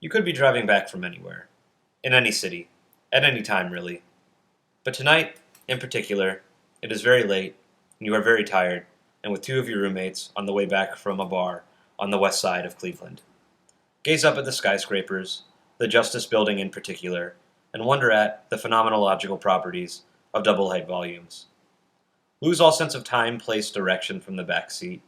You could be driving back from anywhere, in any city, at any time really. But tonight, in particular, it is very late, and you are very tired, and with two of your roommates on the way back from a bar on the west side of Cleveland. Gaze up at the skyscrapers, the Justice Building in particular, and wonder at the phenomenological properties of double height volumes. Lose all sense of time, place, direction from the back seat.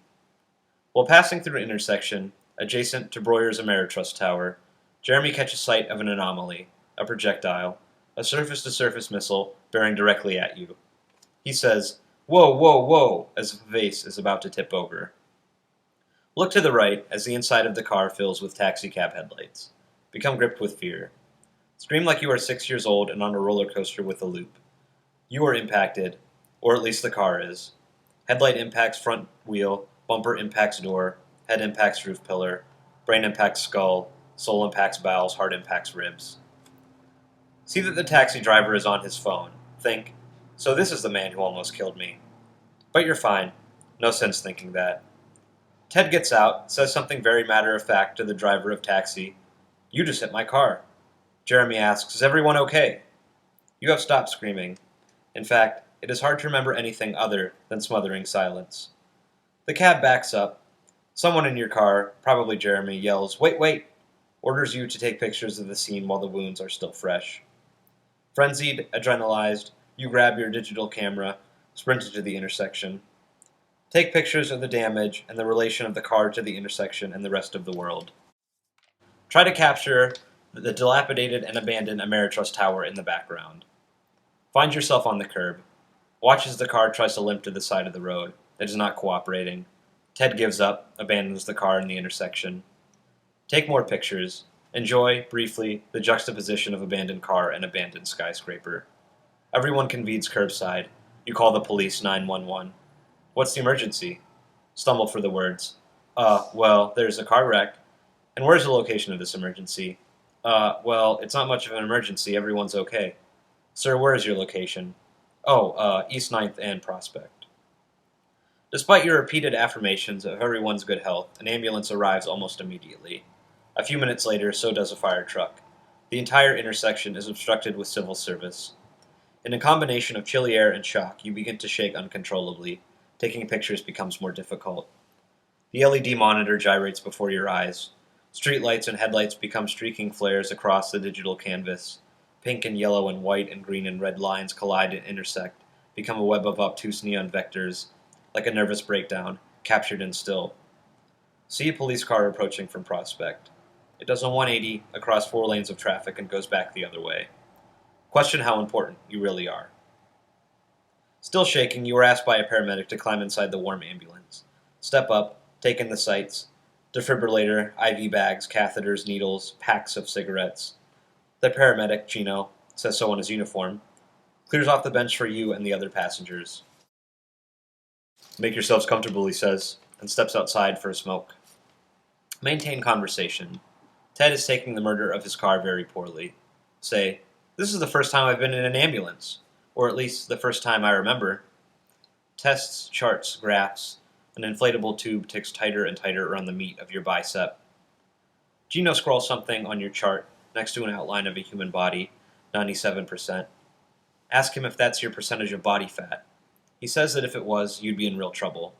While passing through an intersection adjacent to Breuer's Ameritrust Tower, Jeremy catches sight of an anomaly, a projectile, a surface-to-surface missile bearing directly at you. He says, "Whoa, whoa, whoa," as if a vase is about to tip over. Look to the right as the inside of the car fills with taxicab headlights. Become gripped with fear. Scream like you are 6 years old and on a roller coaster with a loop. You are impacted, or at least the car is. Headlight impacts front wheel, bumper impacts door, head impacts roof pillar, brain impacts skull, soul impacts bowels, heart impacts ribs. See that the taxi driver is on his phone. Think, so this is the man who almost killed me. But you're fine. No sense thinking that. Ted gets out, says something very matter-of-fact to the driver of taxi. "You just hit my car." Jeremy asks, "Is everyone okay?" You have stopped screaming. In fact, it is hard to remember anything other than smothering silence. The cab backs up. Someone in your car, probably Jeremy, yells, "Wait, wait!" Orders you to take pictures of the scene while the wounds are still fresh. Frenzied, adrenalized, you grab your digital camera, sprint into the intersection. Take pictures of the damage and the relation of the car to the intersection and the rest of the world. Try to capture the dilapidated and abandoned Ameritrust Tower in the background. Find yourself on the curb. Watch as the car tries to limp to the side of the road. It is not cooperating. Ted gives up, abandons the car in the intersection. Take more pictures. Enjoy, briefly, the juxtaposition of abandoned car and abandoned skyscraper. Everyone convenes curbside. You call the police 911. What's the emergency? Stumble for the words. Well, there's a car wreck. And where's the location of this emergency? Well, it's not much of an emergency. Everyone's okay. Sir, where is your location? Oh, East 9th and Prospect. Despite your repeated affirmations of everyone's good health, an ambulance arrives almost immediately. A few minutes later, so does a fire truck. The entire intersection is obstructed with civil service. In a combination of chilly air and shock, you begin to shake uncontrollably. Taking pictures becomes more difficult. The LED monitor gyrates before your eyes. Street lights and headlights become streaking flares across the digital canvas. Pink and yellow and white and green and red lines collide and intersect, become a web of obtuse neon vectors, like a nervous breakdown, captured and still. See a police car approaching from Prospect. It does a 180 across 4 lanes of traffic and goes back the other way. Question how important you really are. Still shaking, you are asked by a paramedic to climb inside the warm ambulance. Step up, take in the sights. Defibrillator, IV bags, catheters, needles, packs of cigarettes. The paramedic, Gino, says so on his uniform, clears off the bench for you and the other passengers. "Make yourselves comfortable," he says, and steps outside for a smoke. Maintain conversation. Ted is taking the murder of his car very poorly. Say, "This is the first time I've been in an ambulance, or at least the first time I remember." Tests, charts, graphs. An inflatable tube ticks tighter and tighter around the meat of your bicep. Gino scrawls something on your chart next to an outline of a human body, 97%. Ask him if that's your percentage of body fat. He says that if it was, you'd be in real trouble.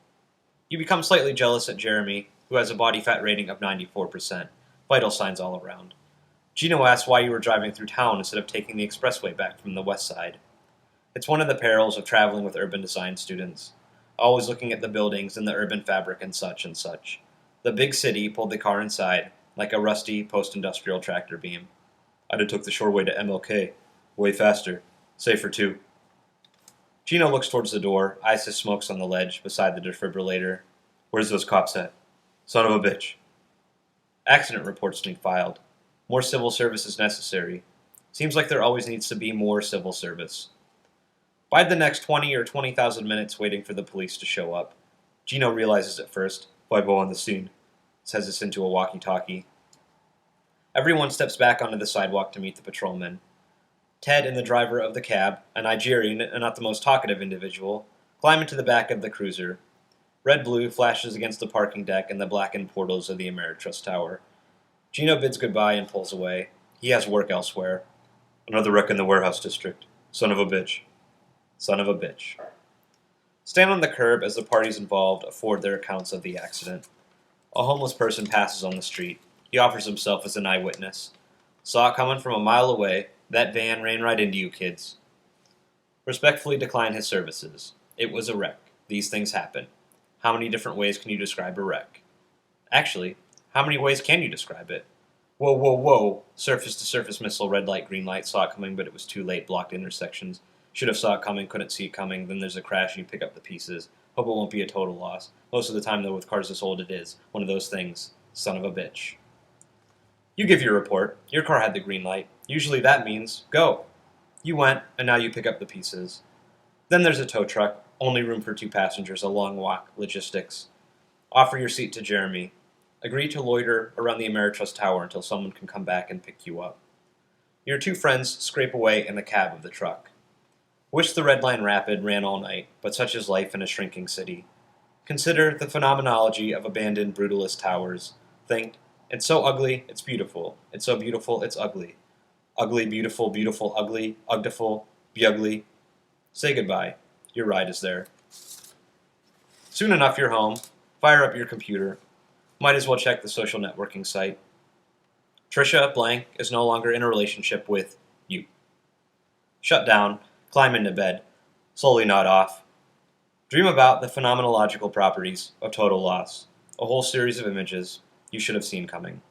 You become slightly jealous at Jeremy, who has a body fat rating of 94%. Vital signs all around. Gino asks why you were driving through town instead of taking the expressway back from the west side. It's one of the perils of traveling with urban design students, always looking at the buildings and the urban fabric and such and such. The big city pulled the car inside, like a rusty post-industrial tractor beam. "I'd have took the shore way to MLK. Way faster. Safer too." Gino looks towards the door, eyes his smokes on the ledge beside the defibrillator. "Where's those cops at? Son of a bitch." Accident reports being filed. More civil service is necessary. Seems like there always needs to be more civil service. Bide the next 20 or 20,000 minutes waiting for the police to show up. Gino realizes at first, "Vibo on the scene," says this into a walkie-talkie. Everyone steps back onto the sidewalk to meet the patrolman. Ted and the driver of the cab, a Nigerian and not the most talkative individual, climb into the back of the cruiser. Red-blue flashes against the parking deck and the blackened portals of the Ameritrust Tower. Gino bids goodbye and pulls away. He has work elsewhere. Another wreck in the warehouse district. Son of a bitch. Son of a bitch. Stand on the curb as the parties involved afford their accounts of the accident. A homeless person passes on the street. He offers himself as an eyewitness. Saw it coming from a mile away. That van ran right into you kids. Respectfully decline his services. It was a wreck. These things happen. How many different ways can you describe a wreck? Actually, how many ways can you describe it? Whoa, whoa, whoa. Surface-to-surface missile, red light, green light. Saw it coming, but it was too late. Blocked intersections. Should have saw it coming, couldn't see it coming. Then there's a crash and you pick up the pieces. Hope it won't be a total loss. Most of the time, though, with cars this old, it is. One of those things. Son of a bitch. You give your report. Your car had the green light. Usually that means go. You went, and now you pick up the pieces. Then there's a tow truck. Only room for 2 passengers. A long walk. Logistics. Offer your seat to Jeremy. Agree to loiter around the Ameritrust Tower until someone can come back and pick you up. Your 2 friends scrape away in the cab of the truck. Wish the Red Line Rapid ran all night, but such is life in a shrinking city. Consider the phenomenology of abandoned brutalist towers. Think, it's so ugly, it's beautiful. It's so beautiful, it's ugly. Ugly, beautiful, beautiful, ugly, ugdiful, beugly. Say goodbye. Your ride is there. Soon enough, you're home. Fire up your computer. Might as well check the social networking site. Trisha blank is no longer in a relationship with you. Shut down. Climb into bed. Slowly nod off. Dream about the phenomenological properties of total loss. A whole series of images you should have seen coming.